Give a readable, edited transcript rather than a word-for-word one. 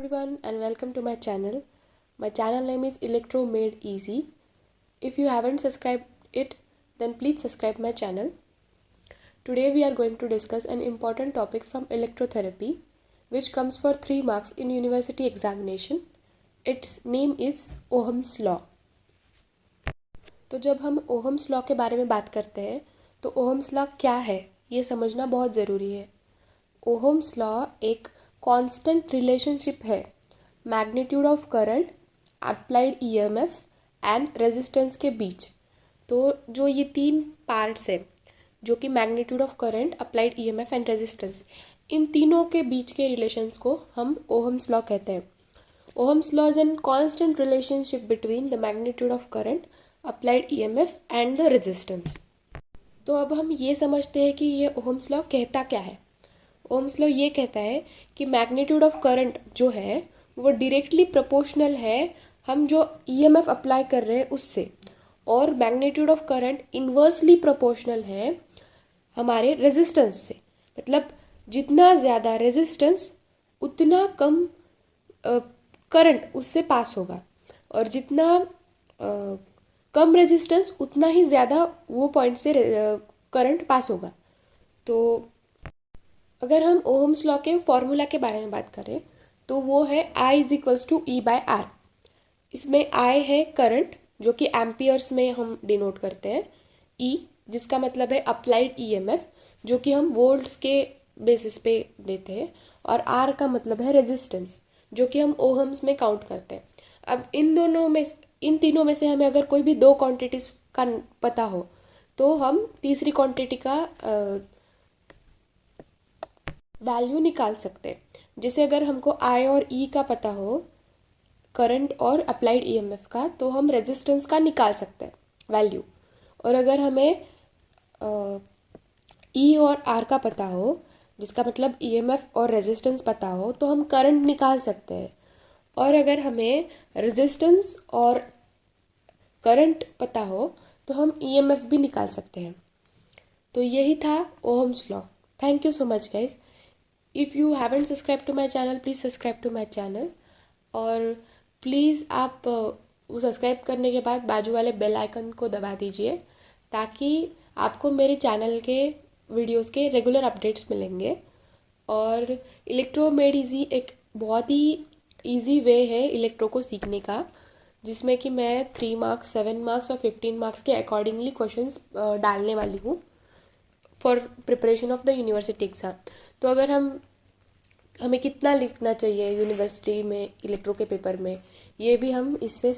Everyone and welcome to my channel. My channel name is Electro Made Easy. If you haven't subscribed it, then please subscribe my channel. Today we are going to discuss an important topic from electrotherapy which comes for 3 marks in university examination. Its name is Ohm's Law. तो जब हम Ohm's law के बारे में बात करते हैं तो ओहम्स लॉ क्या है ये समझना बहुत ज़रूरी है। ओहम्स लॉ एक कांस्टेंट रिलेशनशिप है magnitude of current, applied EMF and resistance के बीच। तो जो ये 3 पार्ट्स हैं जो कि magnitude of current, applied EMF and resistance, इन तीनों के बीच के रिलेशंस को हम ओहम्स लॉ कहते हैं। Ohm's law is an constant relationship between the magnitude of current, applied EMF and the resistance. तो अब हम ये समझते हैं कि ये ओहम्स लॉ कहता क्या है। ओहम्स लॉ ये कहता है कि मैग्नीट्यूड ऑफ करंट जो है वो डायरेक्टली प्रोपोर्शनल है हम जो ईएमएफ अप्लाई कर रहे हैं उससे, और magnitude of current inversely proportional है हमारे रेजिस्टेंस से। मतलब जितना ज़्यादा रेजिस्टेंस उतना कम करंट उससे पास होगा, और जितना कम रेजिस्टेंस उतना ही ज़्यादा वो पॉइंट से करंट पास होगा। तो अगर हम ओहम्स लॉ के फॉर्मूला के बारे में बात करें तो वो है I is equals to E/R। इसमें I है करंट जो कि एम्पियर्स में हम डिनोट करते हैं, E जिसका मतलब है अप्लाइड ईएमएफ जो कि हम वोल्ट्स के बेसिस पे देते हैं, और R का मतलब है रेजिस्टेंस जो कि हम ओहम्स में काउंट करते हैं। अब इन तीनों में से हमें अगर कोई भी 2 क्वांटिटीज का पता हो तो हम तीसरी क्वांटिटी का वैल्यू निकाल सकते हैं। जैसे अगर हमको I और E का पता हो, करंट और अप्लाइड ईएमएफ का, तो हम रेजिस्टेंस का सकते हैं वैल्यू। और अगर हमें E और R का पता हो जिसका मतलब ईएमएफ और रेजिस्टेंस पता हो तो हम करंट निकाल सकते हैं। और अगर हमें रेजिस्टेंस और करंट पता हो तो हम ईएमएफ भी निकाल सकते हैं। तो यही था Ohm's law. Thank you so much guys. If you haven't subscribe to my channel please subscribe to my channel, और प्लीज़ आप वो सब्सक्राइब करने के बाद बाजू वाले बेल आइकन को दबा दीजिए ताकि आपको मेरे चैनल के वीडियोस के रेगुलर अपडेट्स मिलेंगे। और इलेक्ट्रो मेड ईजी एक बहुत ही ईजी वे है इलेक्ट्रो को सीखने का, जिसमें कि मैं 3 मार्क्स, 7 मार्क्स और 15 मार्क्स के अकॉर्डिंगली क्वेश्चंस डालने वाली हूँ for preparation of the university exam. तो अगर हमें कितना लिखना चाहिए यूनिवर्सिटी में इलेक्ट्रो के पेपर में, ये भी हम इससे